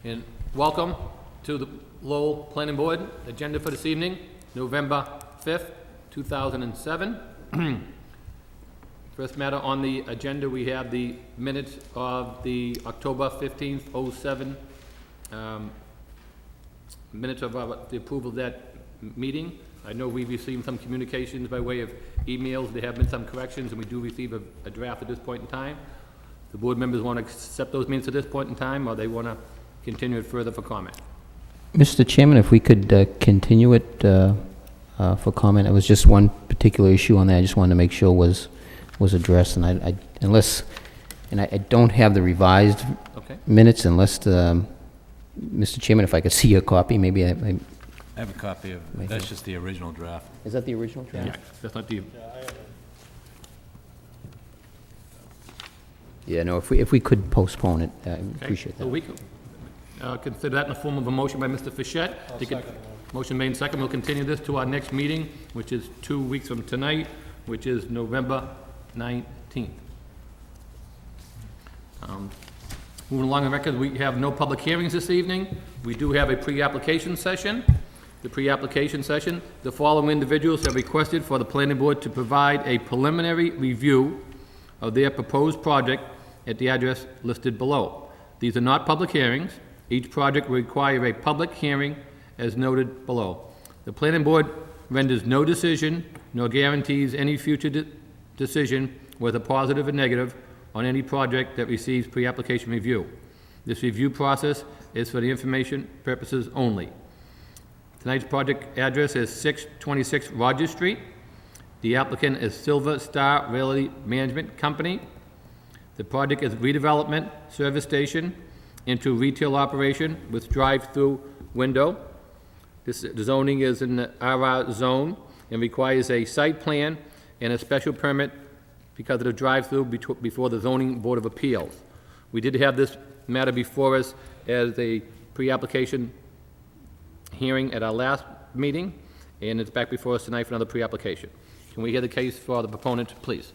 And welcome to the Lowell Planning Board. Agenda for this evening, November 5th, 2007. First matter on the agenda, we have the minutes of the October 15th, 07 minutes of the approval of that meeting. I know we've received some communications by way of emails. There have been some corrections, and we do receive a draft at this point in time. The board members want to accept those minutes at this point in time, or they want to continue it further for comment? Mr. Chairman, if we could continue it for comment. It was just one particular issue on that I just wanted to make sure was addressed, and I don't have the revised minutes unless Mr. Chairman, if I could see a copy, maybe I have a copy of it. That's just the original draft. Is that the original draft? Yeah, that's not the... Yeah, no, if we could postpone it, I appreciate that. So we can consider that in the form of a motion by Mr. Fischett. Motion made and second. We'll continue this to our next meeting, which is 2 weeks from tonight, which is November 19th. Moving along the record, we have no public hearings this evening. We do have a pre-application session. The pre-application session, the following individuals have requested for the planning board to provide a preliminary review of their proposed project at the address listed below. These are not public hearings. Each project will require a public hearing as noted below. The planning board renders no decision nor guarantees any future decision, whether positive or negative, on any project that receives pre-application review. This review process is for the information purposes only. Tonight's project address is 626 Rogers Street. The applicant is Silver Star Realty Management Company. The project is redevelopment service station into retail operation with drive-through window. The zoning is in the RR zone and requires a site plan and a special permit because of the drive-through before the Zoning Board of Appeals. We did have this matter before us as a pre-application hearing at our last meeting, and it's back before us tonight for another pre-application. Can we hear the case for the proponent, please?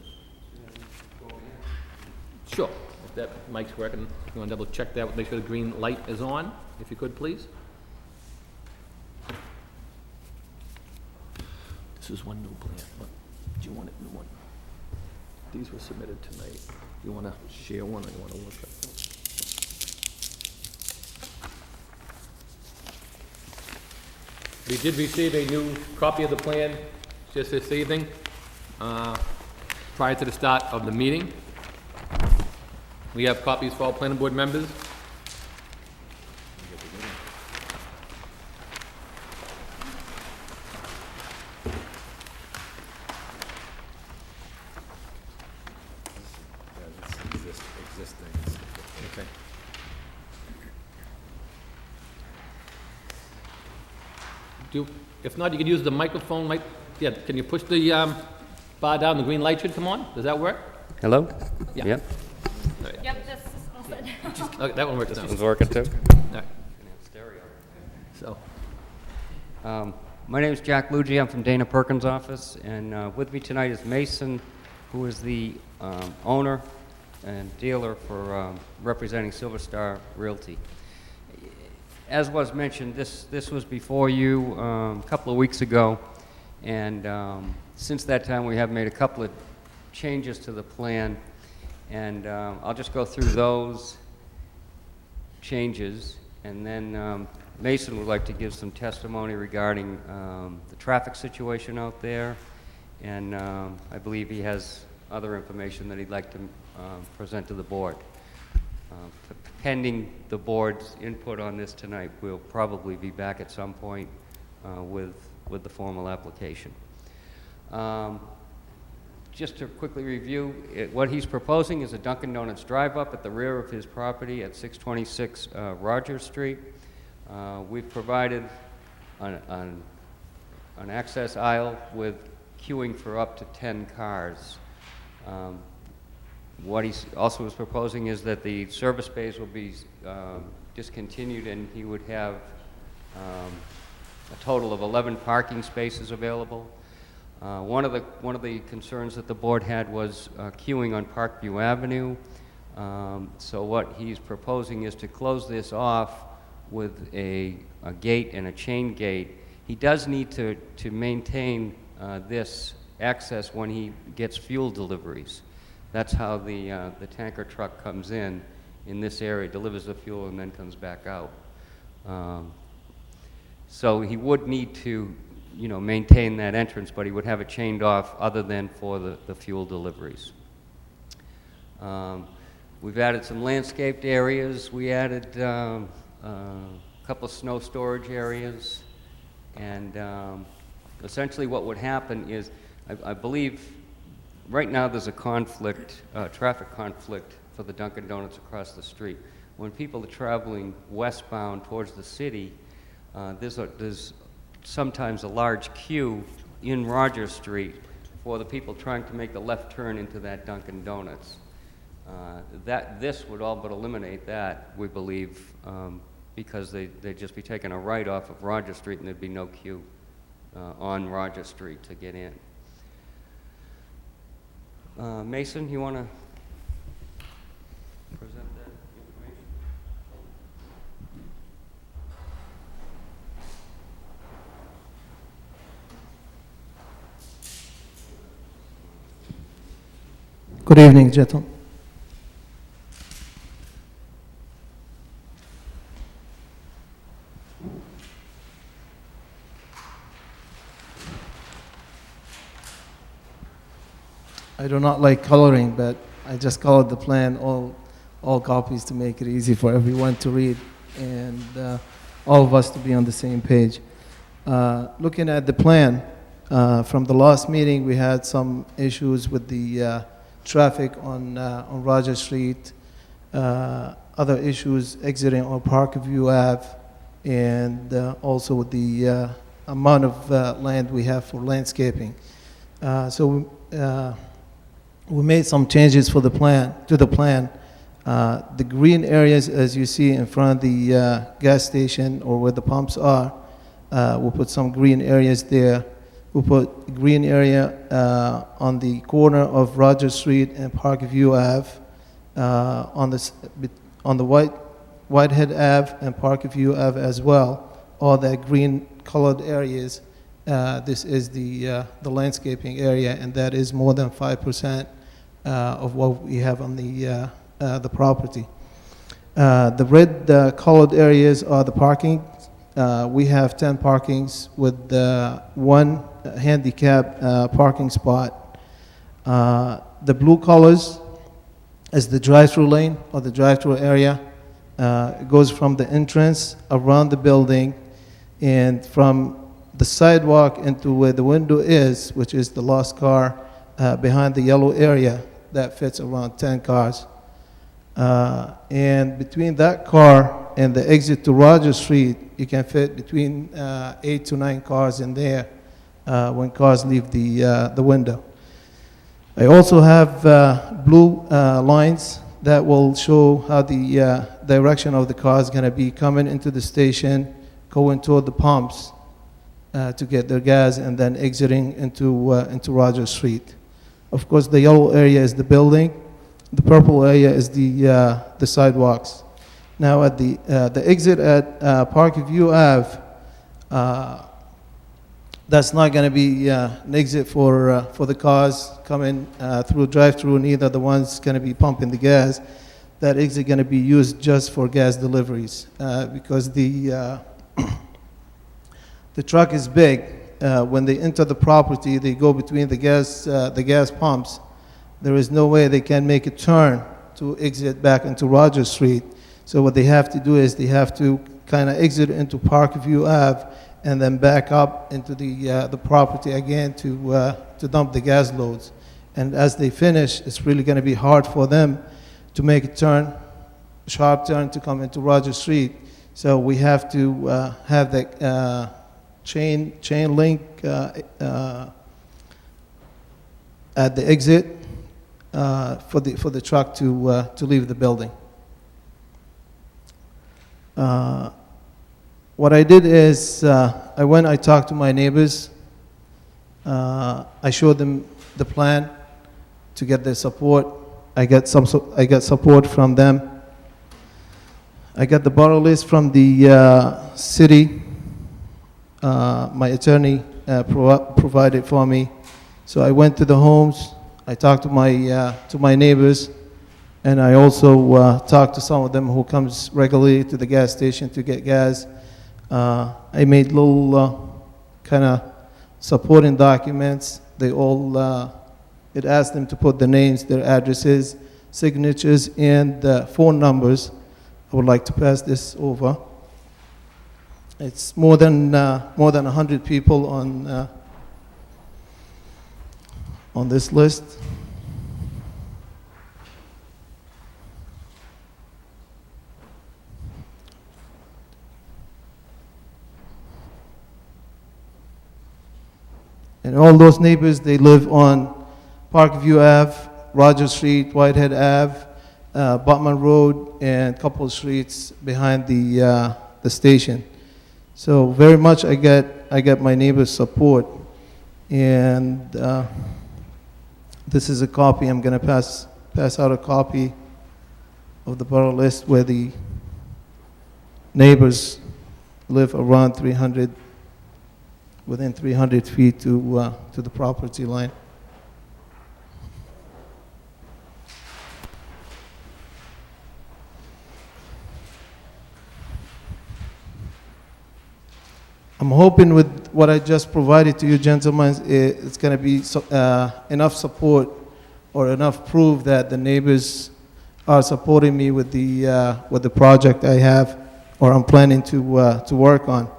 Sure. If that mic's working, you want to double check that, make sure the green light is on, if you could, please. This is one new plan. What, do you want a new one? These were submitted tonight. You want to share one, or you want to look at them? We did receive a new copy of the plan just this evening, prior to the start of the meeting. We have copies for all planning board members. Okay. If not, you could use the microphone. Yeah, can you push the bar down? The green light should come on. Does that work? Hello? Yeah. Yep. Yep, that's all set. Okay, that one works. This one's working too? All right. So, My name is Jack Luigi. I'm from Dana Perkins' office, and with me tonight is Mason, who is the owner and dealer for representing Silver Star Realty. As was mentioned, this was before you a couple of weeks ago, and since that time we have made a couple of changes to the plan, and I'll just go through those changes, and then Mason would like to give some testimony regarding the traffic situation out there, and I believe he has other information that he'd like to present to the board. Pending the board's input on this tonight, we'll probably be back at some point with the formal application. Just to quickly review, what he's proposing is a Dunkin' Donuts drive-up at the rear of his property at 626 Rogers Street. We've provided an access aisle with queuing for up to 10 cars. What he also is proposing is that the service bays will be discontinued, and he would have a total of 11 parking spaces available. One of the concerns that the board had was queuing on Parkview Avenue. So what he's proposing is to close this off with a gate and a chain gate. He does need to maintain this access when he gets fuel deliveries. That's how the tanker truck comes in this area, delivers the fuel, and then comes back out. So he would need to, maintain that entrance, but he would have it chained off other than for the fuel deliveries. We've added some landscaped areas. We added a couple of snow storage areas. And essentially what would happen is, I believe, right now there's a conflict, traffic conflict for the Dunkin' Donuts across the street. When people are traveling westbound towards the city, there's sometimes a large queue in Rogers Street for the people trying to make the left turn into that Dunkin' Donuts. This would all but eliminate that, we believe, because they'd just be taking a right off of Rogers Street and there'd be no queue on Rogers Street to get in. Mason, you want to present that information? Good evening, gentlemen. I do not like coloring, but I just colored the plan, all copies, to make it easy for everyone to read and all of us to be on the same page. Looking at the plan, from the last meeting, we had some issues with the traffic on Rogers Street, other issues exiting on Parkview Ave, and also with the amount of land we have for landscaping. So we made some changes to the plan. The green areas, as you see in front of the gas station or where the pumps are, we'll put some green areas there. We'll put green area on the corner of Rogers Street and Parkview Ave, on the Whitehead Ave and Parkview Ave as well. All that green colored areas. This is the landscaping area, and that is more than 5% of what we have on the property. The red colored areas are the parking. We have 10 parkings with one handicap parking spot. The blue colors is the drive-through lane or the drive-through area. It goes from the entrance around the building and from the sidewalk into where the window is, which is the last car behind the yellow area. That fits around 10 cars. And between that car and the exit to Rogers Street, you can fit between 8 to 9 cars in there when cars leave the window. I also have blue lines that will show how the direction of the car is going to be coming into the station, going toward the pumps to get their gas, and then exiting into Rogers Street. Of course, the yellow area is the building. The purple area is the sidewalks. Now, at the exit at Parkview Ave, that's not going to be an exit for the cars coming through drive-through, neither the ones going to be pumping the gas. That exit going to be used just for gas deliveries because the truck is big. When they enter the property, they go between the gas pumps. There is no way they can make a turn to exit back into Rogers Street. So what they have to do is they have to kind of exit into Parkview Ave and then back up into the property again to dump the gas loads. And as they finish, it's really going to be hard for them to make a sharp turn to come into Rogers Street. So we have to have the chain link at the exit for the truck to leave the building. What I did is I talked to my neighbors. I showed them the plan to get their support. I got support from them. I got the borrow list from the city. My attorney provided for me. So I went to the homes. I talked to my neighbors, and I also talked to some of them who comes regularly to the gas station to get gas. I made little kind of supporting documents. They all, it asked them to put the names, their addresses, signatures, and phone numbers. I would like to pass this over. It's more than 100 people on this list. And all those neighbors, they live on Parkview Ave, Rogers Street, Whitehead Ave, Butman Road, and a couple of streets behind the station. So very much I get my neighbors' support. And this is a copy. I'm going to pass out a copy of the borough list where the neighbors live around 300, within 300 feet to the property line. I'm hoping with what I just provided to you, gentlemen, it's going to be enough support or enough proof that the neighbors are supporting me with the project I have or I'm planning to work on.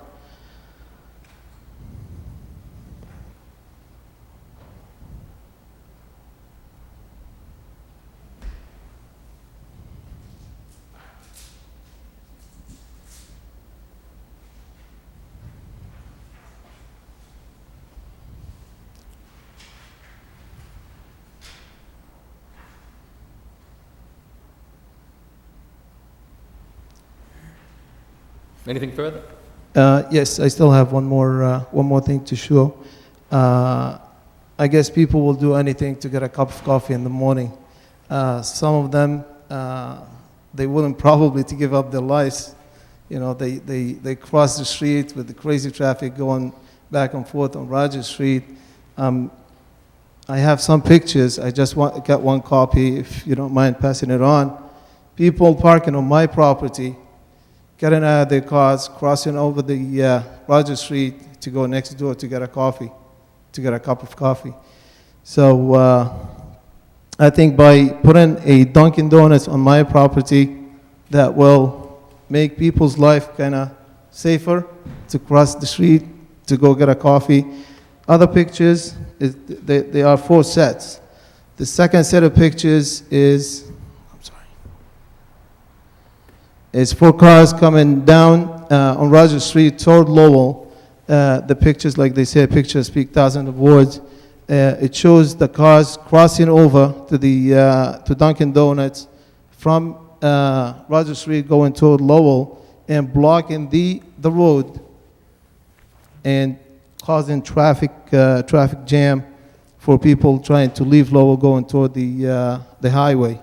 Anything further? Yes, I still have one more thing to show. I guess people will do anything to get a cup of coffee in the morning. Some of them, they wouldn't probably to give up their lives. You know, they cross the street with the crazy traffic going back and forth on Rogers Street. I have some pictures. I just got one copy, if you don't mind passing it on. People parking on my property, getting out of their cars, crossing over the Rogers Street to go next door to get a coffee, to get a cup of coffee. So I think by putting a Dunkin' Donuts on my property, that will make people's life kind of safer to cross the street to go get a coffee. Other pictures, there are 4 sets. The second set of pictures is, it's 4 cars coming down on Rogers Street toward Lowell. The pictures, like they say, pictures speak thousands of words. It shows the cars crossing over to Dunkin' Donuts from Rogers Street going toward Lowell and blocking the road and causing traffic jam for people trying to leave Lowell going toward the highway.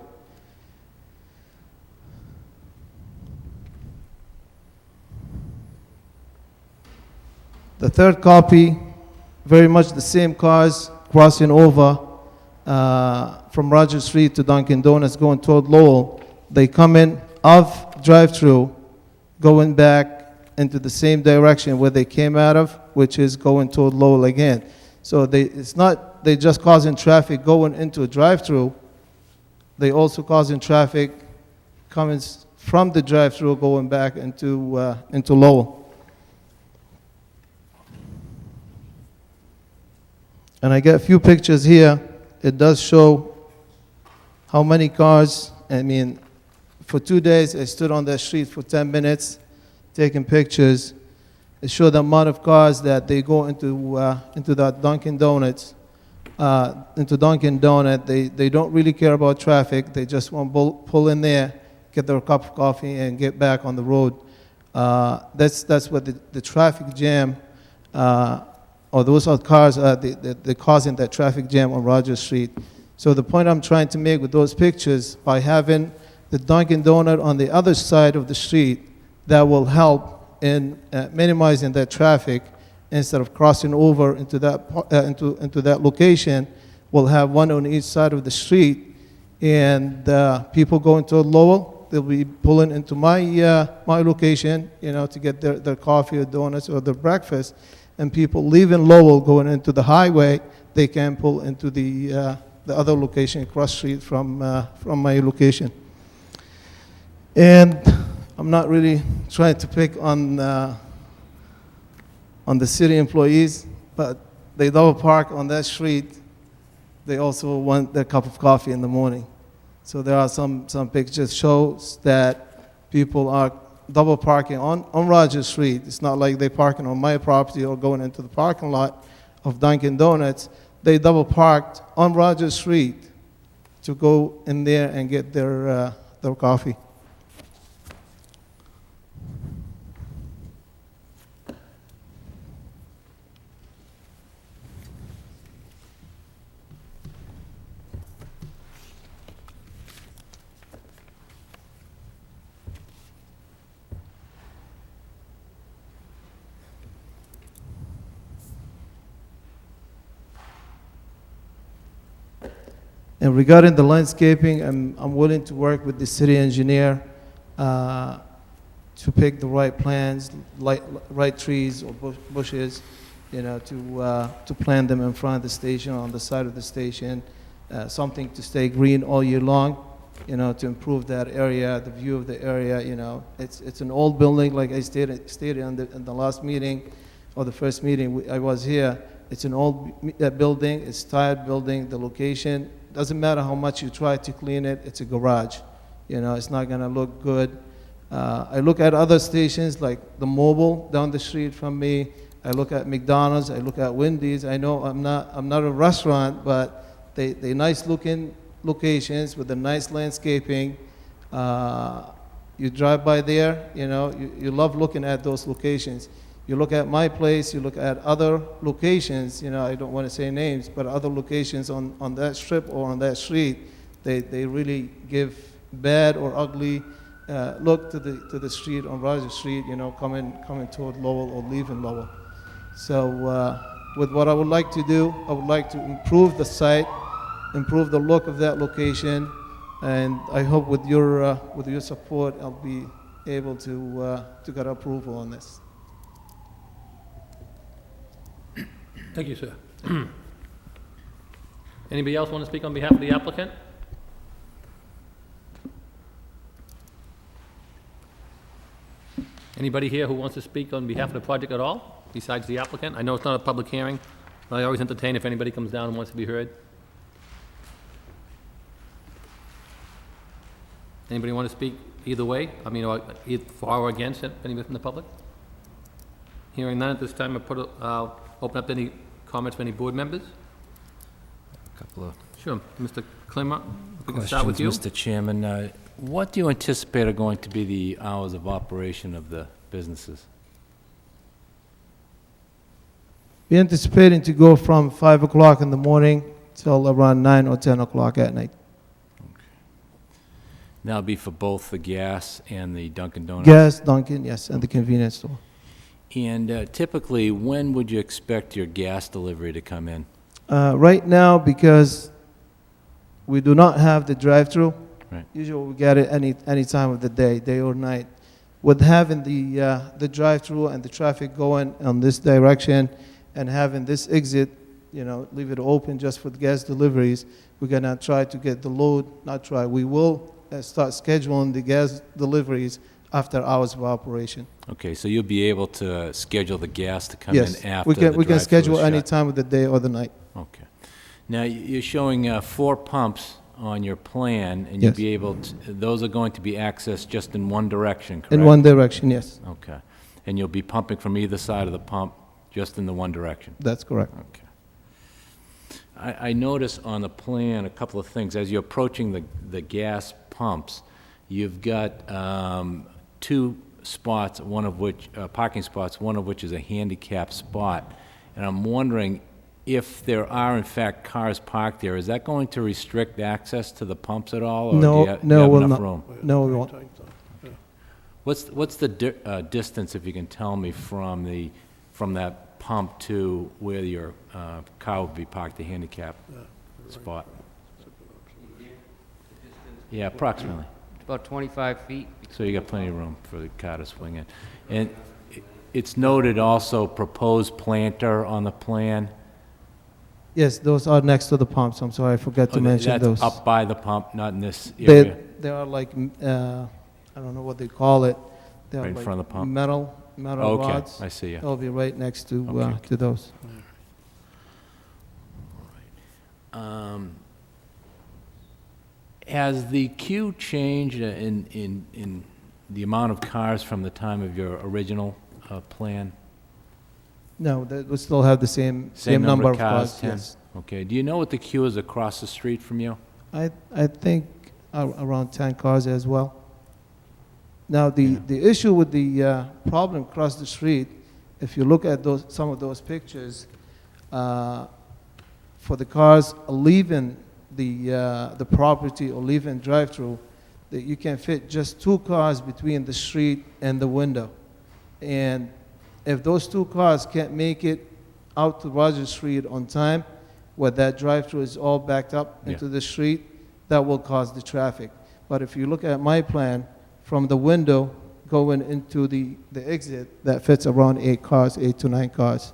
The third copy, very much the same cars crossing over from Rogers Street to Dunkin' Donuts going toward Lowell. They come in off drive-through, going back into the same direction where they came out of, which is going toward Lowell again. So it's not they just causing traffic going into a drive-through. They also causing traffic coming from the drive-through going back into Lowell. And I get a few pictures here. It does show how many cars. I mean, for 2 days, I stood on that street for 10 minutes taking pictures. It showed the amount of cars that they go into that Dunkin' Donuts. Into Dunkin' Donut, they don't really care about traffic. They just want to pull in there, get their cup of coffee, and get back on the road. That's what the traffic jam, or those are cars, they're causing that traffic jam on Rogers Street. So the point I'm trying to make with those pictures, by having the Dunkin' Donut on the other side of the street, that will help in minimizing that traffic. Instead of crossing over into that location, we'll have one on each side of the street, and people going to Lowell, they'll be pulling into my location, to get their coffee or donuts or their breakfast, and people leaving Lowell going into the highway, they can pull into the other location across the street from my location. And I'm not really trying to pick on the city employees, but they double park on that street. They also want their cup of coffee in the morning. So there are some pictures shows that people are double parking on Rogers Street. It's not like they're parking on my property or going into the parking lot of Dunkin' Donuts. They double parked on Rogers Street to go in there and get their coffee. And regarding the landscaping, I'm willing to work with the city engineer to pick the right plants, right trees or bushes, to plant them in front of the station, on the side of the station, something to stay green all year long, to improve that area, the view of the area. It's an old building, like I stated in the last meeting, or the first meeting I was here. It's an old building, it's tired building, the location. Doesn't matter how much you try to clean it, it's a garage. It's not gonna look good. I look at other stations like the Mobile down the street from me. I look at McDonald's, I look at Wendy's. I know I'm not a restaurant, but they nice looking locations with a nice landscaping. You drive by there, you love looking at those locations. You look at my place, you look at other locations, I don't want to say names, but other locations on that strip or on that street, they really give bad or ugly look to the street on Rogers Street, coming toward Lowell or leaving Lowell. So with what I would like to do, I would like to improve the site, improve the look of that location, and I hope with your support, I'll be able to get approval on this. Thank you, sir. Anybody else want to speak on behalf of the applicant? Anybody here who wants to speak on behalf of the project at all, besides the applicant? I know it's not a public hearing, but I always entertain if anybody comes down and wants to be heard. Anybody want to speak either way? Or either for or against it, anybody from the public? Hearing none at this time, I'll open up any comments from any board members. A couple of Sure. Mr. Clement, we can start with you. questions, Mr. Chairman. What do you anticipate are going to be the hours of operation of the businesses? We're anticipating to go from 5 o'clock in the morning till around 9 or 10 o'clock at night. That'll be for both the gas and the Dunkin' Donuts? Gas, Dunkin', yes, and the convenience store. And typically, when would you expect your gas delivery to come in? Right now, because we do not have the drive-through, Right. usually we get it any time of the day or night. With having the drive-through and the traffic going on this direction and having this exit, leave it open just for the gas deliveries, we're gonna try to get the load, we will start scheduling the gas deliveries after hours of operation. Okay, so you'll be able to schedule the gas to come in Yes, after we the can drive-through schedule is any shut? time of the day or the night. Okay. Now, you're showing 4 pumps on your plan, and you'll Yes. be able to, those are going to be accessed just in one direction, correct? In one direction, yes, Okay. And you'll be pumping from either side of the pump, just in the one direction? that's correct. Okay. I notice on the plan a couple of things. As you're approaching the gas pumps, you've got 2 spots, one of which, parking spots, one of which is a handicap spot. And I'm wondering, if there are in fact cars parked there, is that going to restrict access to the pumps at all? Or do No, you have no, will enough not. room? No, we won't. What's the distance, if you can tell me, from that pump to where your car would be parked, the handicap spot? Yeah, approximately. About 25 feet. So you got plenty of room for the car to swing in. And it's noted also proposed planter on the plan. Yes, those are next to the pumps. I'm sorry, I forgot to mention those. That's up by the pump, not in this They, area? they are like, I don't know what they call it. They are Right in like front of the pump? metal Okay, rods. I see, yeah. They'll be right next to, Okay. to those. Has the queue changed in the amount of cars from the time of your original plan? No, we still have the same number of cars, 10? yes. Okay, do you know what the queue is across the street from you? I think around 10 cars as well. Now, the issue with the problem across the street, if you look at some of those pictures, for the cars leaving the property or leaving drive-through, that you can fit just 2 cars between the street and the window. And if those 2 cars can't make it out to Rogers Street on time, where that drive-through is all backed up into the street, that will cause the traffic. But if you look at my plan, from the window going into the exit, that fits around 8 cars, 8 to 9 cars.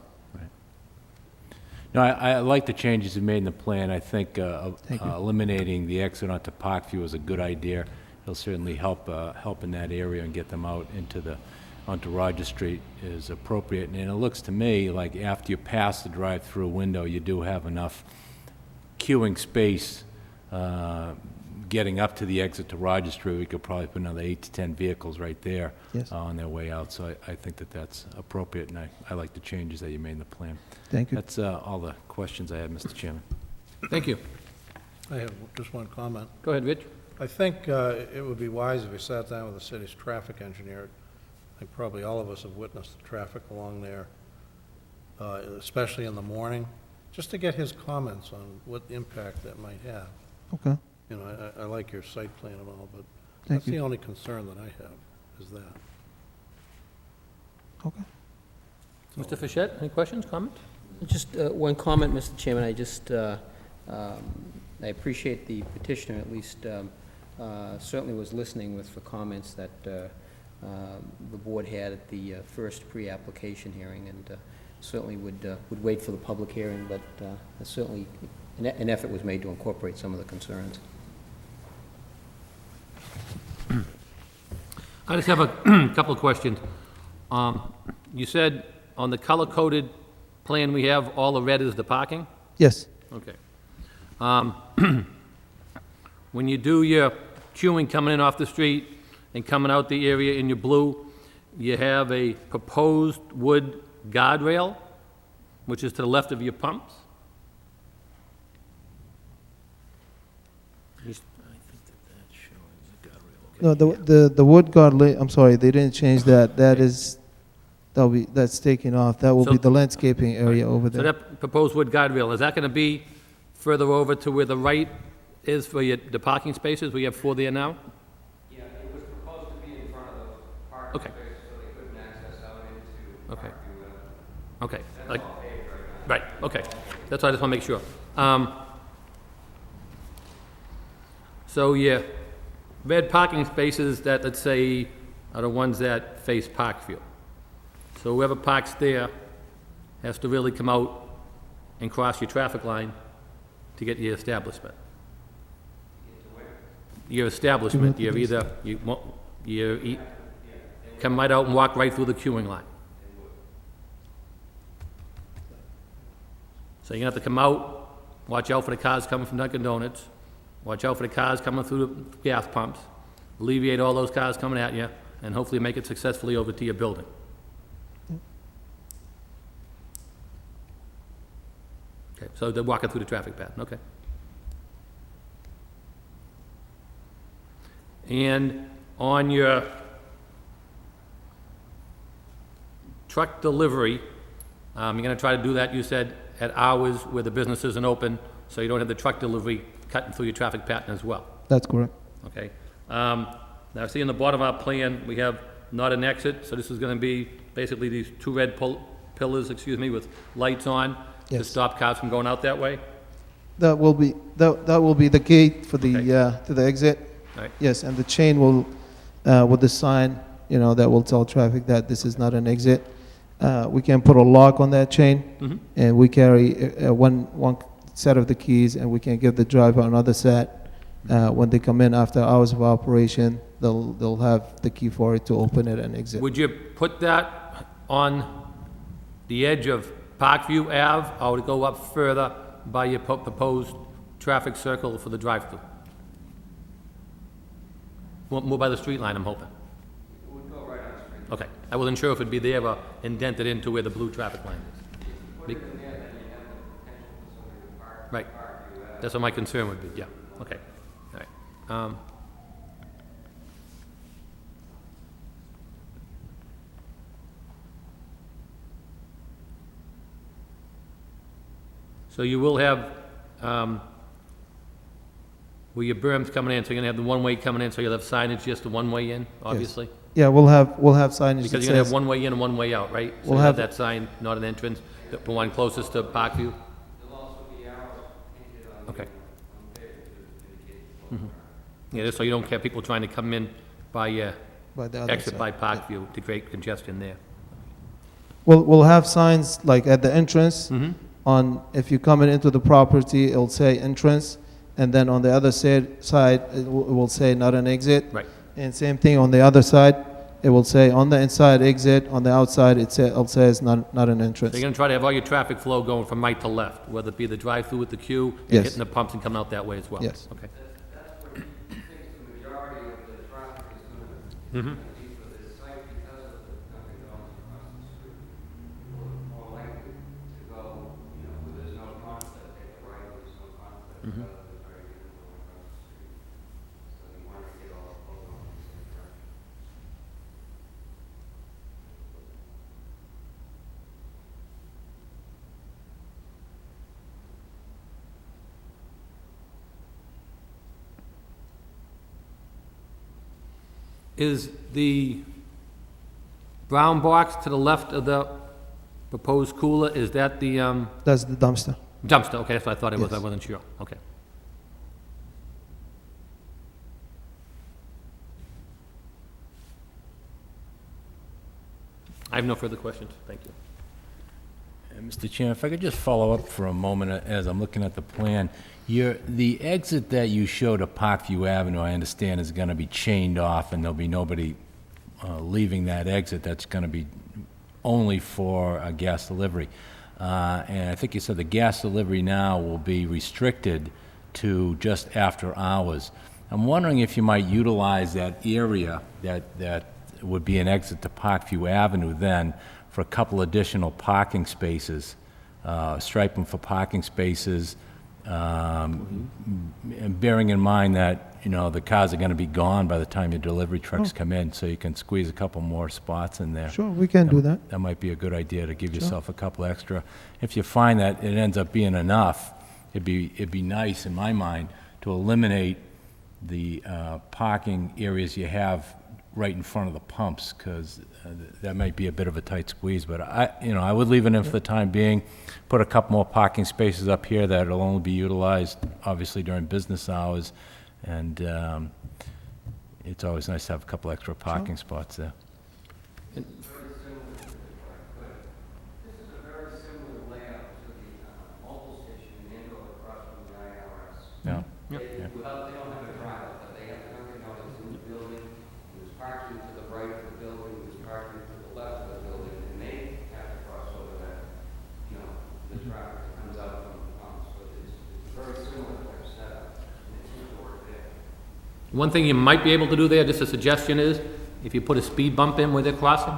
No, I like the changes you made in the plan. I think Thank you. eliminating the exit onto Parkview is a good idea. It'll certainly help in that area and get them out onto Rogers Street is appropriate. And it looks to me like after you pass the drive-through window, you do have enough queuing space getting up to the exit to Rogers Street. We could probably put another 8 to 10 vehicles right there Yes. on their way out. So I think that's appropriate, and I like the changes that you made in the plan. Thank you. That's all the questions I have, Mr. Chairman. Thank you. I have just one comment. Go ahead, Rich. I think it would be wise if we sat down with the city's traffic engineer. I think probably all of us have witnessed the traffic along there, especially in the morning, just to get his comments on what impact that might have. Okay, You know, I like your site plan and all, but Thank that's you. the only concern that I have, is that. okay. Mr. Fischett, any questions, comments? Just one comment, Mr. Chairman. I appreciate the petitioner, at least certainly was listening for comments that the board had at the first pre-application hearing, and certainly would wait for the public hearing, but certainly an effort was made to incorporate some of the concerns. I just have a couple of questions. You said on the color-coded plan we have, all the red is the parking? Yes, Okay. When you do your queuing coming in off the street and coming out the area in your blue, you have a proposed wood guardrail, which is to the left of your pumps? no, the wood guard, I'm sorry, they didn't change that. That's taken off. That will So- be the landscaping area over So there. that proposed wood guardrail, is that going to be further over to where the right is for the parking spaces? We have 4 there now? Yeah, it was proposed to be in front of those parking Okay. spaces so they couldn't access out into Okay. Parkview. Okay. That's Like- all paved right now. Right, okay. That's why I just want to make sure. So your red parking spaces that, let's say, are the ones that face Parkview. So whoever parks there has to really come out and cross your traffic line to get your establishment. Your establishment, you're either, come right out and walk right through the queuing line. So you're gonna have to come out, watch out for the cars coming from Dunkin' Donuts, watch out for the cars coming through the gas pumps, alleviate all those cars coming at you, and hopefully make it successfully over to your building. Okay, so they're walking through the traffic pattern, okay. And on your truck delivery, you're gonna try to do that, you said, at hours where the business isn't open, so you don't have the truck delivery cutting through your traffic pattern as well, That's correct. okay? Now, see in the bottom of our plan, we have not an exit, so this is gonna be basically these two red pillars, with lights on to Yes. stop cars from going out that way? That will be, that will be the gate for the, Okay. to the exit. Right. Yes, and the chain will, with the sign, that will tell traffic that this is not an exit. We can put a lock on that chain, and we carry one set of the keys, and we can give the driver another set. When they come in after hours of operation, they'll have the key for it to open it and exit. Would you put that on the edge of Parkview Ave, or would it go up further by your proposed traffic circle for the drive-through? More by the street line, I'm hoping. It would go right on the street. Okay, I wasn't sure if it'd be there or indented into where the blue traffic line is. Put it in there, then you have the potential for somebody to park. Right. That's what my concern would be, yeah, okay, all right. So you will have, where your berm's coming in, so you're gonna have the one-way coming in, so you'll have signage just the one-way in, obviously? Yeah, we'll have signage Because that you're gonna have says, one way in and one way out, right? So We'll you have have- that sign, not an entrance, the one closest to Parkview? There'll also be arrows painted on the, Okay. on the pavement to indicate the flow. Yeah, just so you don't have people trying to come in by, by the other exit side. by Parkview to create congestion there. We'll have signs like at the entrance. Mm-hmm. On, if you're coming into the property, it'll say entrance, and then on the other side, it will say not an exit. Right. And same thing on the other side, it will say on the inside exit, on the outside it says not an So entrance. you're gonna try to have all your traffic flow going from right to left, whether it be the drive-through with the queue, and Yes. hitting the pumps and coming out that way as well? Yes. Okay. That's where he thinks the majority of the traffic is gonna be for this site because of the Dunkin' Donuts across the street. More likely to go, where there's no conflict, take the right, where there's no conflict, rather than try to get it going across the street. So you want to get all going in the same direction. Is the brown box to the left of the proposed cooler, is that the That's the dumpster. dumpster? Okay, that's what I thought it was, I Yes. wasn't sure, okay. I have no further questions, thank you. Mr. Chairman, if I could just follow up for a moment as I'm looking at the plan. The exit that you showed at Parkview Avenue, I understand, is going to be chained off, and there'll be nobody leaving that exit. That's going to be only for gas delivery. And I think you said the gas delivery now will be restricted to just after hours. I'm wondering if you might utilize that area that would be an exit to Parkview Avenue then for a couple additional parking spaces, stripe them for parking spaces, and bearing in mind that, the cars are going to be gone by the time your delivery trucks come in, so you can squeeze a couple more spots in there. Sure, we can do that. That might be a good idea to give yourself a couple extra. If you find that it ends up being enough, it'd be nice, in my mind, to eliminate the parking areas you have right in front of the pumps, because that might be a bit of a tight squeeze, but I would leave it in for the time being, put a couple more parking spaces up here that'll only be utilized, obviously, during business hours, and it's always nice to have a couple extra parking spots there. This is a very similar layout to the mobile station in Andover across from the IRS. Yeah. They don't have a drive, but they have Dunkin' Donuts in the building. There's parking to the right of the building, there's parking to the left of the building, and they have to cross over that, the traffic that comes out from the pumps. So it's a very similar type setup, and it seems to work there. One thing you might be able to do there, just a suggestion is, if you put a speed bump in where they're crossing,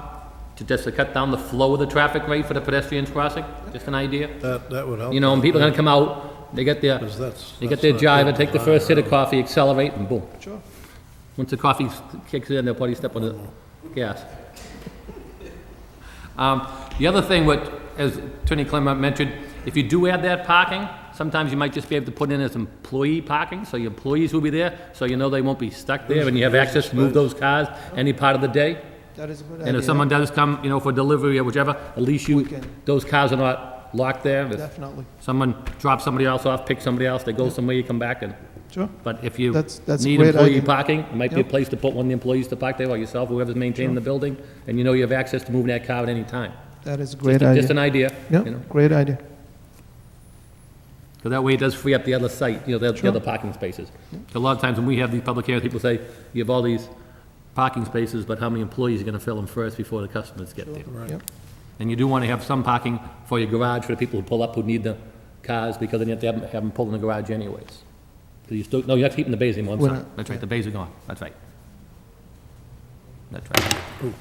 to cut down the flow of the traffic rate for the pedestrians crossing, just an idea. That would help. And people are gonna come out, they get their, 'Cause that's- they get that's their not jive, good. take the first sip of coffee, accelerate, and boom. Sure. Once the coffee kicks in, they'll probably step on the gas. The other thing, as Attorney Clement mentioned, if you do add that parking, sometimes you might just be able to put in as employee parking, so your employees will be there, so you know they won't be stuck there, and you have access to move those cars any part of the day. That is a good idea. And if someone does come, you know, for delivery or whichever, at least We can- those cars are not locked there. If Definitely. someone drops somebody else off, picks somebody else, they go somewhere, you come back and, Sure. but if you That's a need great employee idea. parking, it might be a Yep. place to put one of the employees to park there, or yourself, whoever's maintaining the building, and you know you have access to moving that car at any time. That is a great idea. Just an idea, Yeah, you know, great idea. because that way it does free up the other site, you know, the Sure. other parking spaces. A lot of times when we have these public hearings, people say, you have all these parking spaces, but how many employees are gonna fill them first before the customers get there? Yep. And you do want to have some parking for your garage for the people who pull up who need the cars, because then you have to have them pull in the garage anyways. So you still, no, you're not keeping the bays anymore, I'm We're sorry. not- That's right, the bays are gone, that's right. That's right.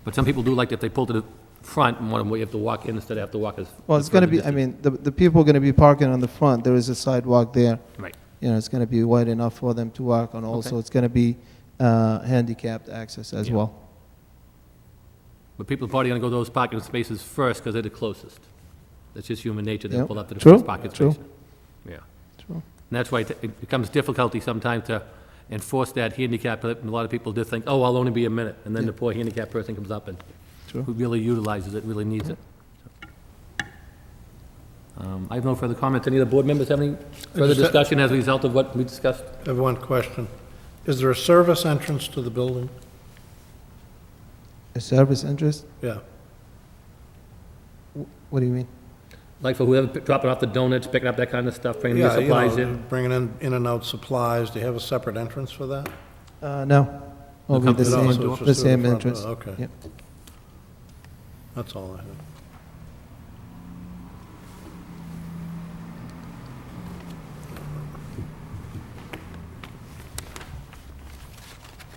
But some people do like that they pull to the front and want to, you have to walk in instead of have to walk as. Well, it's going to be, I mean, the people are going to be parking on the front. There is a sidewalk there. Right, You know, it's going to be wide enough for them to walk on. Also, Okay. it's going to be handicapped access as Yeah. well. but people are probably going to go those parking spaces first because they're the closest. That's just human nature, they Yep. pull up to the True, first parking true. space. Yeah. True. And that's why it becomes difficulty sometimes to enforce that handicap. A lot of people just think, oh, I'll only be a minute, and then the poor handicapped person comes up and True. who really utilizes it, really needs it. I have no further comments. Any other board members have any further just ha- discussion as a result of what we discussed? I have one question. Is there a service entrance to the building? A service interest? Yeah. What do you mean? Like for whoever dropping off the donuts, picking up that kind of stuff, bringing the Yeah, you supplies know, in? bringing in and out supplies. Do you have a separate entrance for that? No. Will be come the to the same, front door? It's the just through same front entrance. door, Okay, Yep. that's all I have.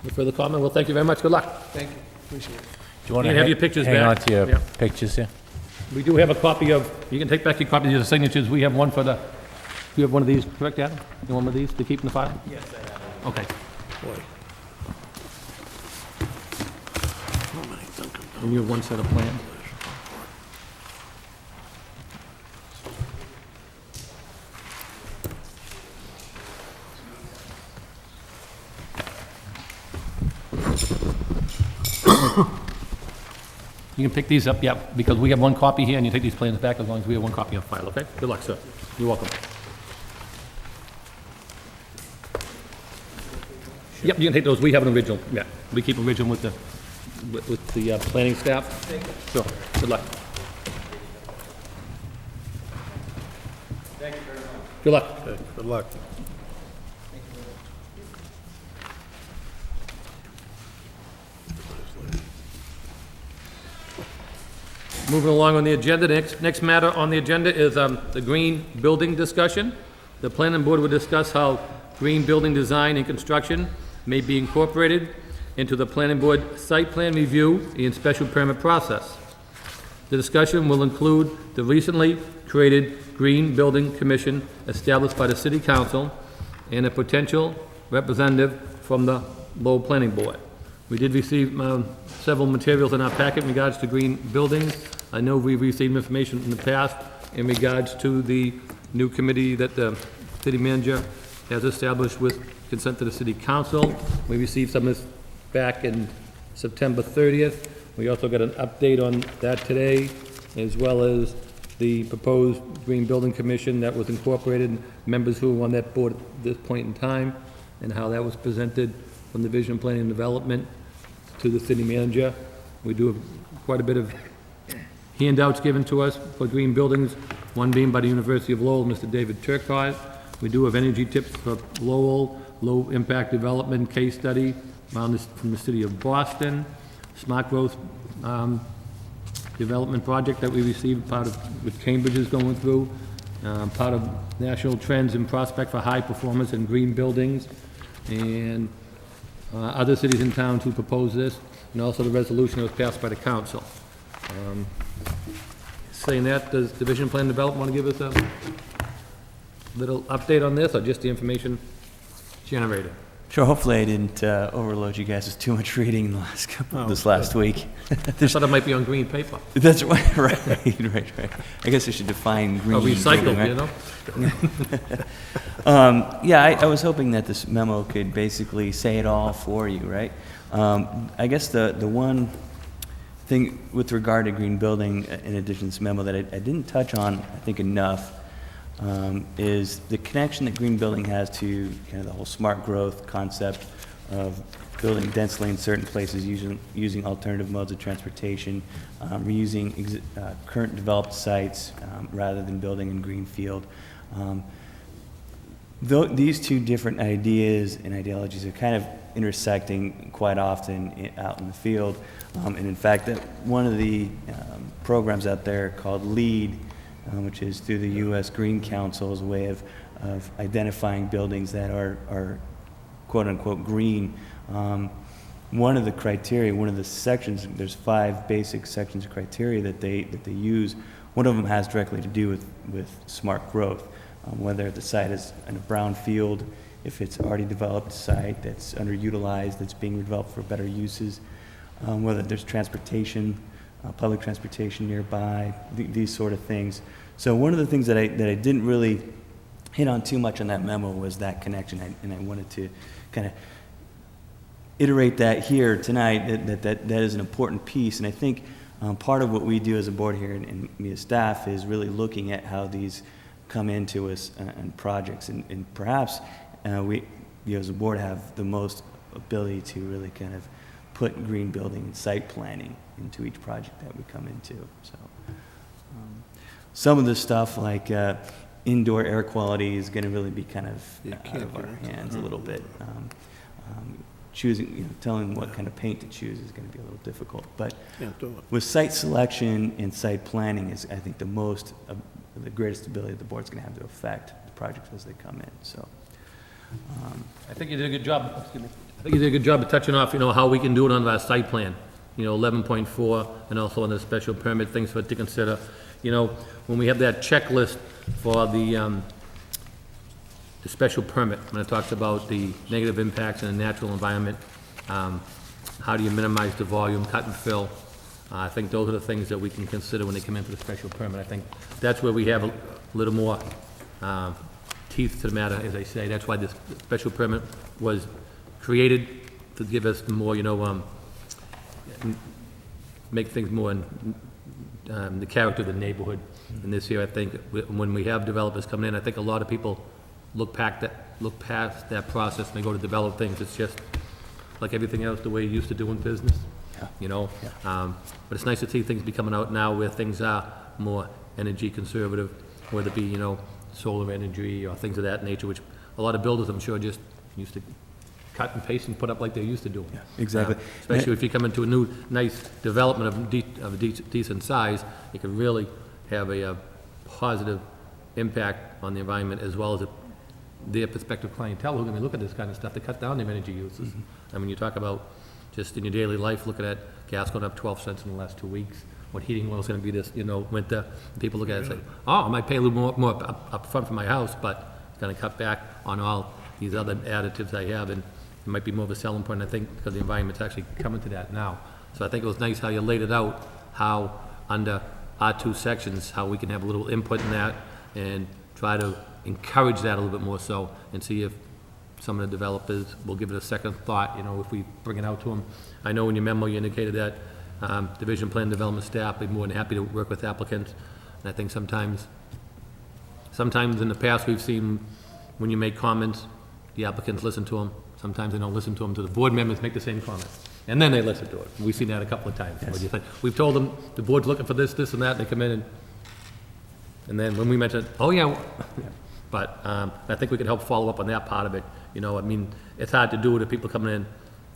No further comment? Well, thank you very much. Good luck. Thank you. Appreciate it. Do you want You to have your pictures hang on back? to your Yeah. pictures here? We do have a copy of, you can take back your copy of your signatures. We have one for the, you have one of these, correct, Adam? You want one of these to keep in the file? Yes, I have. Okay. Boy. And you have one set of plans? You can pick these up, yeah, because we have one copy here, and you take these plans back as long as we have one copy on file, okay? Good luck, sir. You're welcome. Yep, you can take those. We have an original, yeah. We keep original with the planning staff. Sure. Good luck. Thank you very much. Good luck. Okay, good luck. Moving along on the agenda, the next matter on the agenda is the green building discussion. The planning board will discuss how green building design and construction may be incorporated into the planning board site plan review and special permit process. The discussion will include the recently created Green Building Commission established by the City Council and a potential representative from the Lowell Planning Board. We did receive several materials in our packet in regards to green buildings. I know we've received information in the past in regards to the new committee that the city manager has established with consent to the City Council. We received some of this back in September 30th. We also got an update on that today, as well as the proposed Green Building Commission that was incorporated, members who were on that board at this point in time, and how that was presented from the Vision Planning and Development to the city manager. We do have quite a bit of handouts given to us for green buildings, one being by the University of Lowell, Mr. David Turcott. We do have energy tips for Lowell, low-impact development case study from the city of Boston, smart growth development project that we received, part of, with Cambridge is going through, part of national trends and prospect for high performance in green buildings, and other cities and towns who propose this, and also the resolution that was passed by the council. Saying that, does Division Plan Development want to give us a little update on this, or just the information generated? Sure, hopefully I didn't overload you guys with too much reading this last week. I thought it might be on green paper. That's right, right. I guess I should define green. Or recycled, right? you know? Yeah, I was hoping that this memo could basically say it all for you, right? I guess the one thing with regard to green building, in addition to this memo, that I didn't touch on, I think, enough, is the connection that green building has to kind of the whole smart growth concept of building densely in certain places using alternative modes of transportation, reusing current developed sites rather than building in greenfield. These two different ideas and ideologies are kind of intersecting quite often out in the field. And in fact, one of the programs out there called LEED, which is through the U.S. Green Council's way of identifying buildings that are quote-unquote green. One of the criteria, one of the sections, there's 5 basic sections of criteria that they use. One of them has directly to do with smart growth, whether the site is in a brown field, if it's already developed site that's underutilized, that's being redeveloped for better uses, whether there's transportation, public transportation nearby, these sort of things. So one of the things that I didn't really hit on too much on that memo was that connection, and I wanted to kind of iterate that here tonight, that is an important piece. And I think part of what we do as a board here and me as staff is really looking at how these come into us and projects, and perhaps we, as a board, have the most ability to really kind of put green building and site planning into each project that we come into. So some of the stuff like indoor air quality is going to really be kind of out of our hands a little bit. Choosing, telling what kind of paint to choose is going to be a little difficult. But with site selection and site planning is, I think, the greatest ability the board's going to have to affect the projects as they come in. So I think you did a good job, excuse me. I think you did a good job of touching off, how we can do it on our site plan. 11.4, and also on the special permit, things to consider. When we have that checklist for the special permit, when it talks about the negative impacts in the natural environment, how do you minimize the volume, cut and fill? I think those are the things that we can consider when they come in for the special permit. I think that's where we have a little more teeth to the matter, as I say. That's why this special permit was created, to give us more, make things more in the character of the neighborhood. And this year, I think, when we have developers coming in, I think a lot of people look past that process and they go to develop things. It's just like everything else, the way you used to do in business, But it's nice to see things be coming out now where things are more energy conservative, whether it be, solar energy or things of that nature, which a lot of builders, I'm sure, just used to cut and paste and put up like they used to do. Yeah, exactly. Especially if you come into a new, nice development of a decent size, it can really have a positive impact on the environment, as well as their prospective clientele who are going to look at this kind of stuff to cut down their energy uses. I mean, you talk about just in your daily life, looking at gas going up 12 cents in the last 2 weeks, what heating oil is going to be this, winter. People look at it and say, I might pay a little more up front for my house, but it's going to cut back on all these other additives I have, and it might be more of a selling point, I think, because the environment's actually coming to that now. So I think it was nice how you laid it out, how under our 2 sections, how we can have a little input in that and try to encourage that a little bit more so, and see if some of the developers will give it a second thought, if we bring it out to them. I know in your memo you indicated that Division Plan Development staff would be more than happy to work with applicants. And I think sometimes in the past we've seen when you make comments, the applicants listen to them. Sometimes they don't listen to them, so the board members make the same comment. And then they listen to it. We've seen that a couple of times. What do you think? We've told them, the board's looking for this, this, and that, they come in and then when we mention, but I think we can help follow up on that part of it. It's hard to do it if people coming in,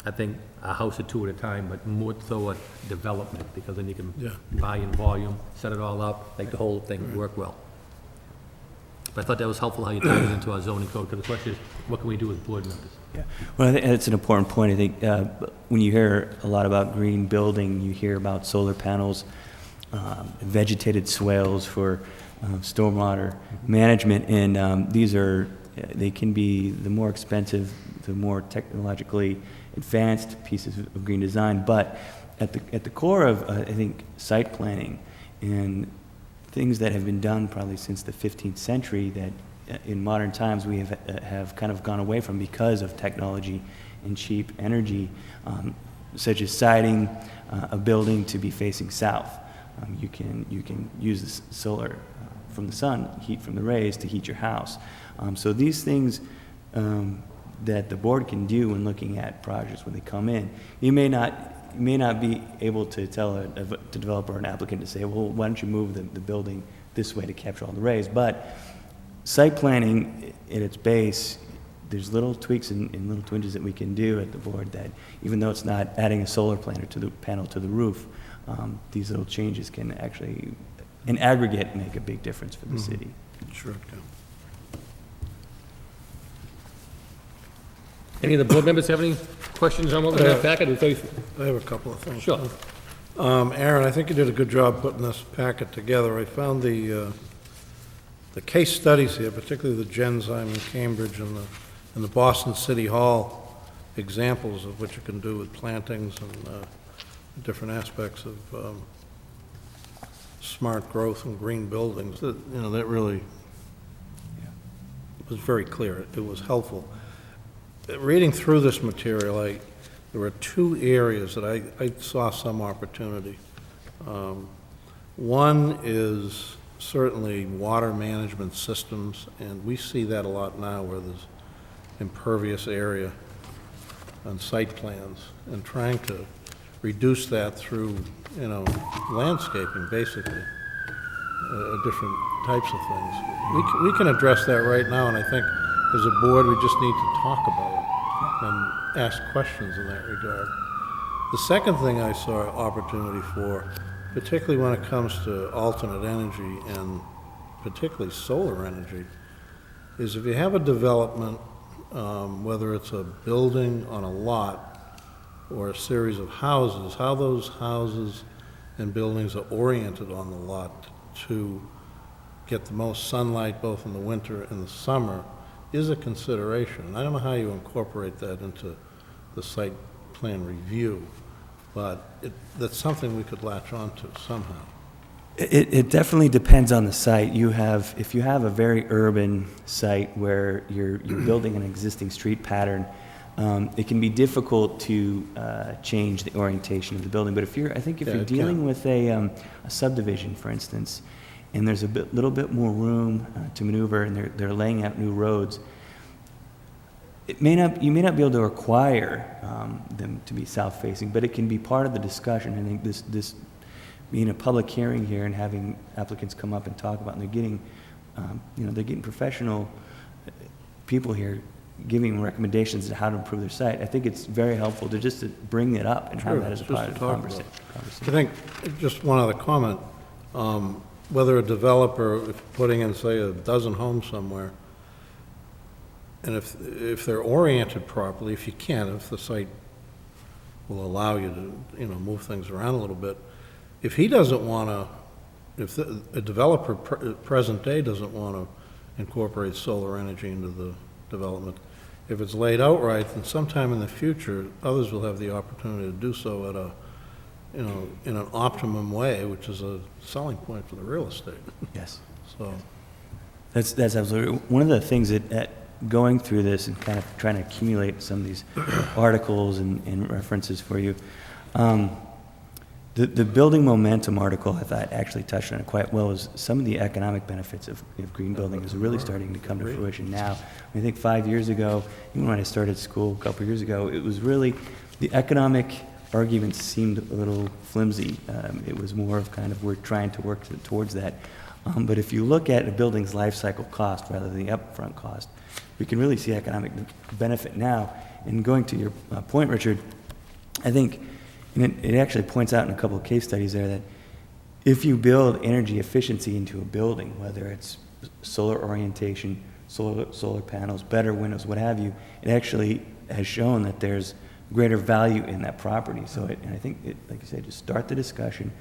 I think, a house or 2 at a time, but more so a development, because then you can buy in volume, set it all up, make the whole thing work well. But I thought that was helpful how you tied it into our zoning code, because the question is, what can we do as board members? Yeah, well, I think that's an important point. I think when you hear a lot about green building, you hear about solar panels, vegetated swales for stormwater management, and these are they can be the more expensive, the more technologically advanced pieces of green design, but at the core of, I think, site planning and things that have been done probably since the 15th century that in modern times we have kind of gone away from because of technology and cheap energy, such as siding a building to be facing south. You can use the solar from the sun, heat from the rays to heat your house. So these things that the board can do when looking at projects when they come in, you may not be able to tell a developer or an applicant to say, well, why don't you move the building this way to capture all the rays? But site planning at its base, there's little tweaks and little twinges that we can do at the board that, even though it's not adding a solar panel to the roof, these little changes can actually, in aggregate, make a big difference for the city. Sure it can. Any of the board members have any questions on what was in that packet? I have a couple of things. Sure. Aaron, I think you did a good job putting this packet together. I found the case studies here, particularly the Genzyme in Cambridge and the Boston City Hall examples of what you can do with plantings and different aspects of smart growth and green buildings. That really was very clear. It was helpful. Reading through this material, there were two areas that I saw some opportunity. One is certainly water management systems, and we see that a lot now where there's impervious area on site plans, and trying to reduce that through, landscaping, basically, different types of things. We can address that right now, and I think as a board, we just need to talk about it and ask questions in that regard. The second thing I saw opportunity for, particularly when it comes to alternate energy and particularly solar energy, is if you have a development, whether it's a building on a lot or a series of houses, how those houses and buildings are oriented on the lot to get the most sunlight both in the winter and the summer is a consideration. And I don't know how you incorporate that into the site plan review, but that's something we could latch onto somehow. It definitely depends on the site. If you have a very urban site where you're building an existing street pattern, it can be difficult to change the orientation of the building. But if you're dealing with a subdivision, for instance, and there's a little bit more room to maneuver, and they're laying out new roads, you may not be able to require them to be south-facing, but it can be part of the discussion. I think this being a public hearing here and having applicants come up and talk about, and they're getting professional people here giving recommendations on how to improve their site. I think it's very helpful to bring it up and have that as a part of the conversation. I think, just one other comment, whether a developer is putting in, say, a dozen homes somewhere, and if they're oriented properly, if the site will allow you to, move things around a little bit, if he doesn't want to, if a developer present day doesn't want to incorporate solar energy into the development, if it's laid out right, then sometime in the future, others will have the opportunity to do so at in an optimum way, which is a selling point for the real estate. Yes. So That's absolutely one of the things that going through this and kind of trying to accumulate some of these articles and references for you. The Building Momentum article, I thought, actually touched on it quite well. Is some of the economic benefits of green building is really starting to come to fruition now. I think 5 years ago, even when I started school a couple of years ago, it was really the economic arguments seemed a little flimsy. It was more of kind of we're trying to work towards that. But if you look at a building's life cycle cost rather than the upfront cost, we can really see economic benefit now. And going to your point, Richard, I think, and it actually points out in a couple of case studies there that if you build energy efficiency into a building, whether it's solar orientation, solar panels, better windows, what have you, it actually has shown that there's greater value in that property. So, and I think, like you said, just start the discussion,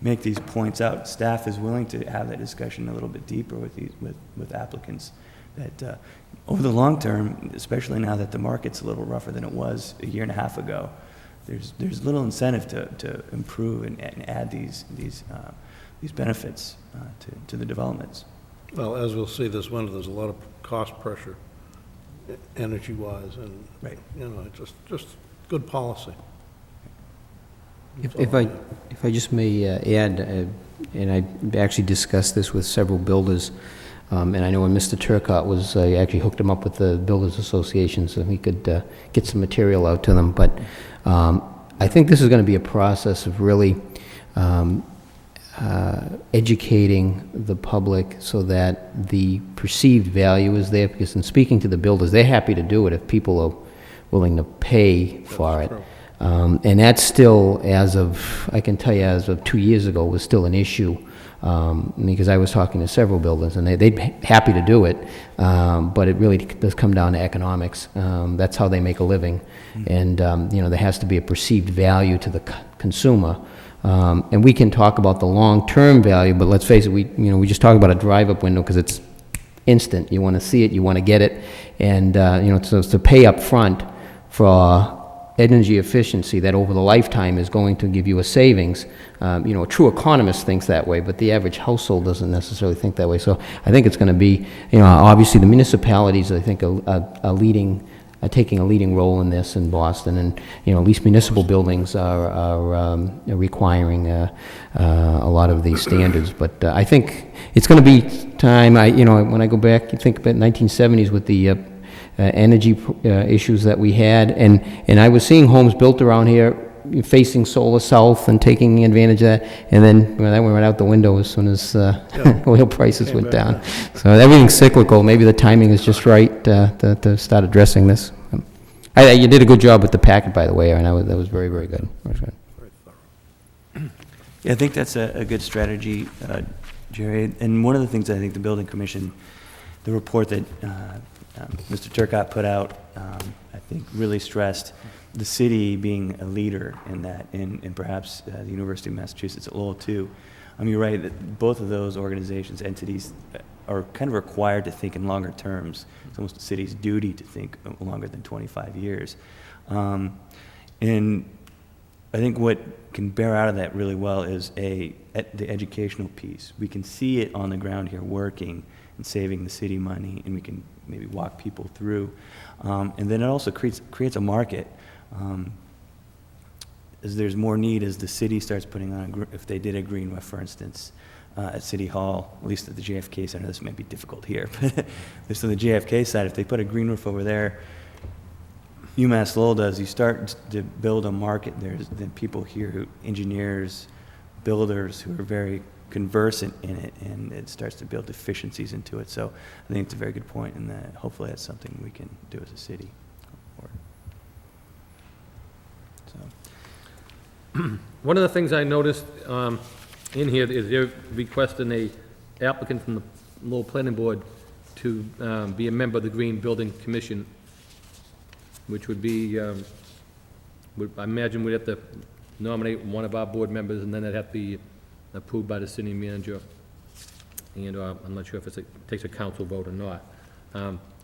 make these points out. Staff is willing to have that discussion a little bit deeper with applicants that over the long term, especially now that the market's a little rougher than it was a year and a half ago, there's little incentive to improve and add these benefits to the developments. Well, as we'll see this winter, there's a lot of cost pressure, energy-wise, and, Right. you know, it's just good policy. If I just may add, and I actually discussed this with several builders, and I know when Mr. Turcott was, I actually hooked him up with the Builders Association so he could get some material out to them, but I think this is going to be a process of really educating the public so that the perceived value is there, because in speaking to the builders, they're happy to do it if people are willing to pay for it. true. And that's still, I can tell you, as of 2 years ago, was still an issue, because I was talking to several builders, and they'd be happy to do it, but it really does come down to economics. That's how they make a living, and you know, there has to be a perceived value to the consumer. And we can talk about the long-term value, but let's face it, we just talk about a drive-up window because it's instant. You want to see it, you want to get it, and you know, so it's to pay up front for energy efficiency that over the lifetime is going to give you a savings. You know, a true economist thinks that way, but the average household doesn't necessarily think that way. So I think it's going to be, you know, obviously the municipalities, I think, are taking a leading role in this in Boston, and you know, at least municipal buildings are requiring a lot of these standards. But I think it's going to be time. You know, when I go back, you think about 1970s with the energy issues that we had, and I was seeing homes built around here facing solar south and taking advantage of that, and then that went right out the window as soon as oil prices went down. So everything's cyclical. Maybe the timing is just right to start addressing this. You did a good job with the packet, by the way, Aaron. That was very, very good. Very good. Yeah, I think that's a good strategy, Jerry. And one of the things I think the Building Commission, the report that Mr. Turcott put out, I think really stressed the city being a leader in that, and perhaps the University of Massachusetts at Lowell too. I mean, you're right, that both of those organizations, entities, are kind of required to think in longer terms. It's almost the city's duty to think longer than 25 years. And I think what can bear out of that really well is the educational piece. We can see it on the ground here working and saving the city money, and we can maybe walk people through. And then it also creates a market. As there's more need, as the city starts putting on, if they did a green roof, for instance, at City Hall, at least at the JFK Center, this may be difficult here, but just on the JFK side, if they put a green roof over there, UMass Lowell does, you start to build a market. There's then people here, engineers, builders who are very conversant in it, and it starts to build efficiencies into it. So I think it's a very good point, and that hopefully that's something we can do as a city. One of the things I noticed in here is they're requesting a applicant from the Lowell Planning Board to be a member of the Green Building Commission, which would be, I imagine we'd have to nominate one of our board members, and then it'd have to be approved by the city manager. And I'm not sure if it takes a council vote or not.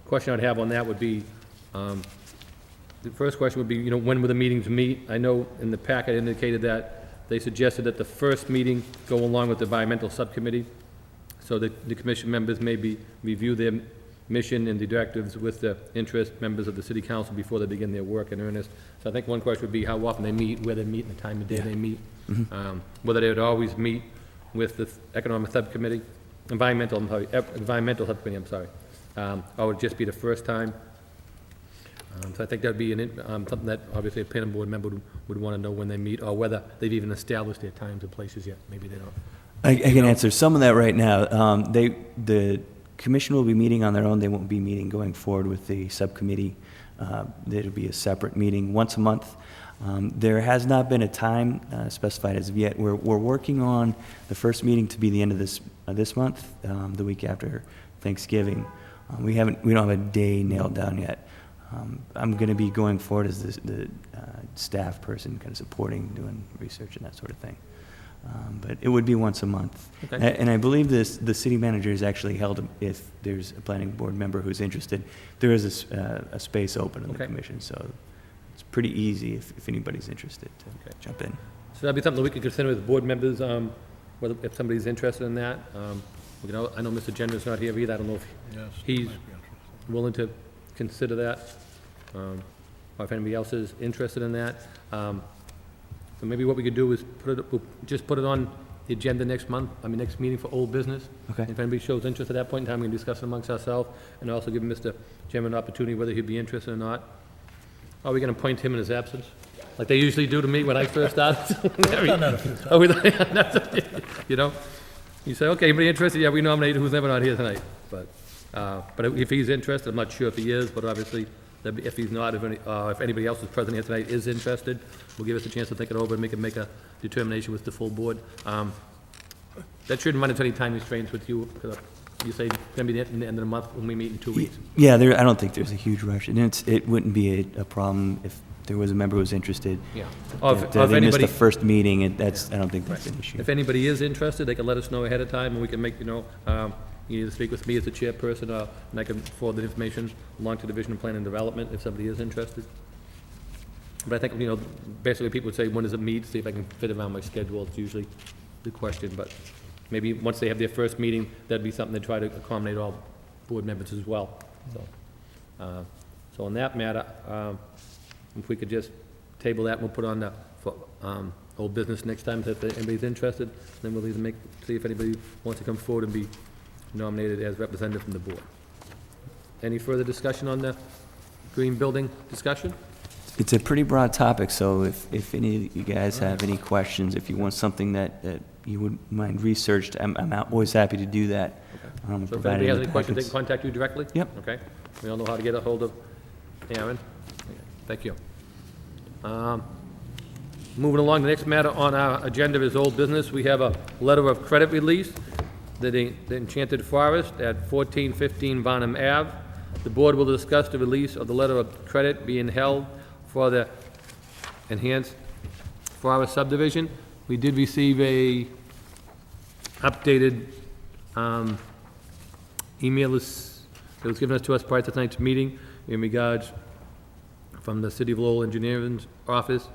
Question I'd have on that would be, the first question would be, you know, when will the meetings meet? I know in the packet indicated that they suggested that the first meeting go along with the environmental subcommittee, so that the commission members maybe review their mission and the directives with the interest members of the city council before they begin their work in earnest. So I think one question would be how often they meet, where they meet, and the time of day they meet. Whether they would always meet with the economic subcommittee, environmental subcommittee, I'm sorry, or would it just be the first time? So I think that'd be something that obviously a planning board member would want to know when they meet, or whether they've even established their times and places yet. Maybe they don't. I can answer some of that right now. The commission will be meeting on their own. They won't be meeting going forward with the subcommittee. It'll be a separate meeting once a month. There has not been a time specified as of yet. We're working on the first meeting to be the end of this month, the week after Thanksgiving. We don't have a day nailed down yet. I'm going to be going forward as the staff person, kind of supporting, doing research and that sort of thing. But it would be once a month. Okay. And I believe the city manager is actually held, if there's a planning board member who's interested, there is a space open in the Okay. commission, so it's pretty easy if anybody's interested to Okay. jump in. So that'd be something that we could consider with board members, whether, if somebody's interested in that. You know, I know Mr. Gender's not here either, I don't know if Yes. he's might be interested. willing to consider that, or if anybody else is interested in that. So maybe what we could do is we'll just put it on the agenda next meeting for old business. Okay. If anybody shows interest at that point in time, we can discuss it amongst ourselves, and also give Mr. Chairman an opportunity whether he'd be interested or not. Are we gonna appoint him in his absence, like they usually do to me when I first started? Oh, you know, you say, okay, anybody interested? Yeah, we nominate who's never not here tonight, but if he's interested, I'm not sure if he is, but obviously, if he's not, if anybody else who's present here tonight is interested, will give us a chance to think it over and make a determination with the full board. That shouldn't run into any time restraints with you, because you say it's gonna be the end of the month when we meet in 2 weeks. Yeah, I don't think there's a huge rush, and it wouldn't be a problem if there was a member who was interested. Yeah. Or if If they missed anybody, the first meeting, I don't think that's an issue. if anybody is interested, they can let us know ahead of time, and we can make, you either speak with me as the chairperson, and I can forward the information along to Division of Planning and Development if somebody is interested. But I think, basically people would say, when does it meet, see if I can fit it around my schedule, it's usually the question, but maybe once they have their first meeting, that'd be something to try to accommodate all board members as well, so. So on that matter, if we could just table that, and we'll put on for old business next time, if anybody's interested, then we'll either see if anybody wants to come forward and be nominated as representative from the board. Any further discussion on the green building discussion? It's a pretty broad topic, so if any of you guys have any questions, if you want something that you would mind researched, I'm always happy to do that. So if provide anybody has the any questions, they can packets. contact you directly? Yep. Okay. We all know how to get a hold of Aaron. Thank you. Moving along, the next matter on our agenda is old business. We have a letter of credit release, the Enchanted Forest at 1415 Varnum Ave. The board will discuss the release of the letter of credit being held for the enhanced forest subdivision. We did receive a updated email that was given to us prior to tonight's meeting in regards from the City of Lowell Engineering's office,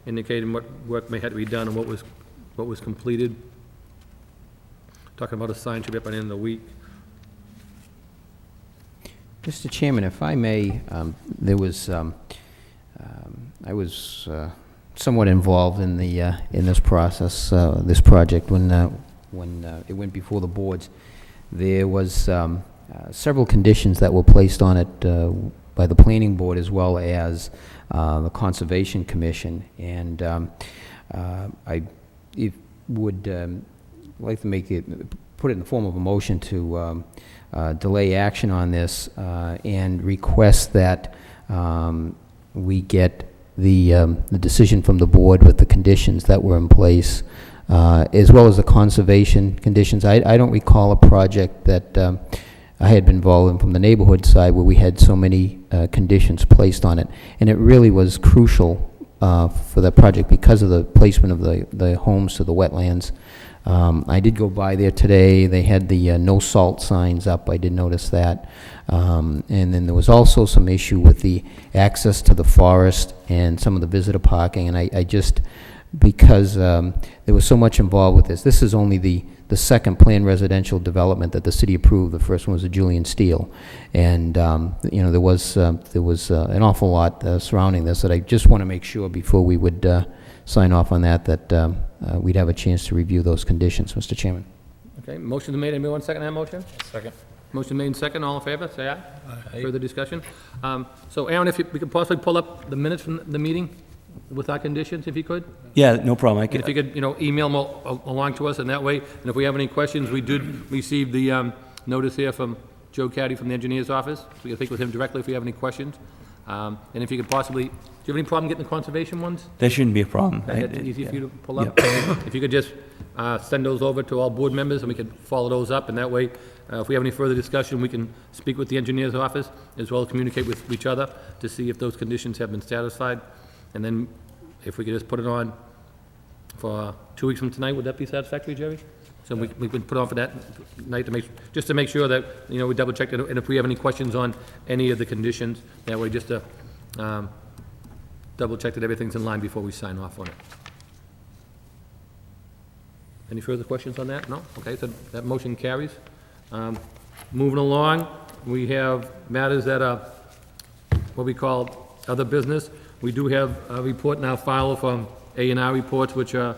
indicating what work may have to be done and what was completed. Talking about a sign should be up by the end of the week. Mr. Chairman, if I may, there was, I was somewhat involved in this process, this project, when it went before the boards. There was several conditions that were placed on it by the planning board as well as the Conservation Commission, and I would like to put it in the form of a motion to delay action on this and request that we get the decision from the board with the conditions that were in place, as well as the conservation conditions. I don't recall a project that I had been involved in from the neighborhood side where we had so many conditions placed on it, and it really was crucial for the project because of the placement of the homes to the wetlands. I did go by there today. They had the no salt signs up. I did notice that. And then there was also some issue with the access to the forest and some of the visitor parking. And I just, because there was so much involved with this, this is only the second planned residential development that the city approved. The first one was the Julian Steel. And, there was an awful lot surrounding this that I just want to make sure before we would sign off on that we'd have a chance to review those conditions, Mr. Chairman. Okay, motion made. Anybody want to second that motion? Second. Motion made and second. All in favor, say aye. Aye. Further discussion? So Aaron, if we could possibly pull up the minutes from the meeting with our conditions, if you could? Yeah, no problem. And if you could, email them along to us, and that way, and if we have any questions, we did receive the notice here from Joe Caddy from the engineer's office. We can speak with him directly if we have any questions. And if you could possibly, do you have any problem getting the conservation ones? That shouldn't be a problem. That's easy for you to pull up? If you could just send those over to all board members, and we could follow those up, and that way, if we have any further discussion, we can speak with the engineer's office, as well as communicate with each other to see if those conditions have been satisfied. And then, if we could just put it on for 2 weeks from tonight. Would that be satisfactory, Jerry? So we can put on for that night to just to make sure that, we double check it, and if we have any questions on any of the conditions, that way just to double check that everything's in line before we sign off on it. Any further questions on that? No? Okay, so that motion carries. Moving along, we have matters that are what we call other business. We do have a report in our file from A&R reports, which are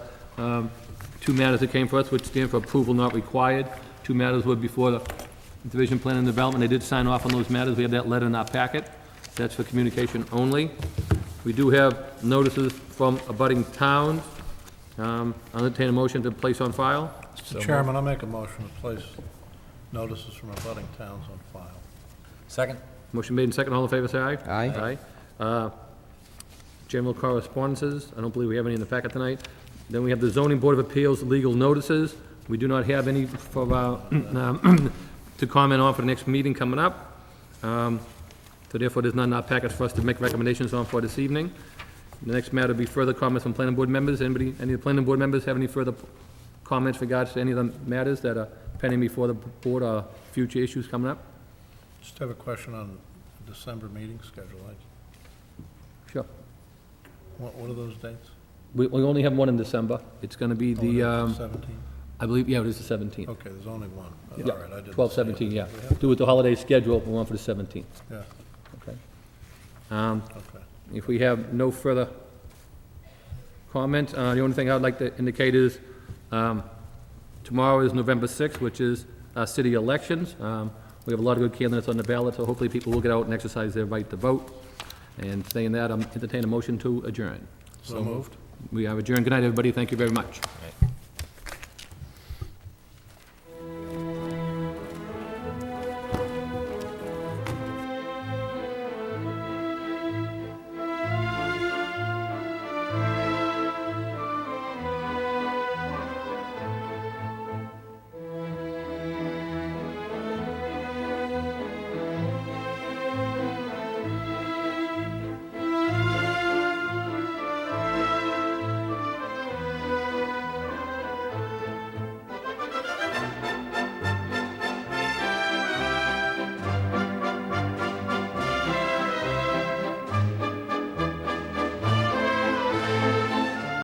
2 matters that came for us, which stand for approval not required. 2 matters were before the Division Plan and Development. They did sign off on those matters. We have that letter in our packet. That's for communication only. We do have notices from abutting towns. I'll entertain a motion to place on file. Mr. Chairman, I'll make a motion to place notices from abutting towns on file. Second? Motion made and second. All in favor, say aye. Aye. Aye. General correspondences. I don't believe we have any in the packet tonight. Then we have the Zoning Board of Appeals legal notices. We do not have any for, to comment on for the next meeting coming up. So therefore, there's none in our packets for us to make recommendations on for this evening. The next matter will be further comments from planning board members. Any of the planning board members have any further comments regards to any of the matters that are pending before the board or future issues coming up? Just have a question on the December meeting schedule. Sure. What are those dates? We only have one in December. It's going to be the, 17th? I believe, yeah, it is the 17th. Okay, there's only one. Yeah, All right, I didn't 12, see 17, it. yeah. We have- Do with the holiday schedule, we're on for the 17th. Yeah, Okay. okay. If we have no further comment, the only thing I would like to indicate is, tomorrow is November 6th, which is city elections. We have a lot of good candidates on the ballot, so hopefully people will get out and exercise their right to vote. And saying that, I'm entertaining a motion to adjourn. So moved. We have adjourned. Good night, everybody. Thank you very much.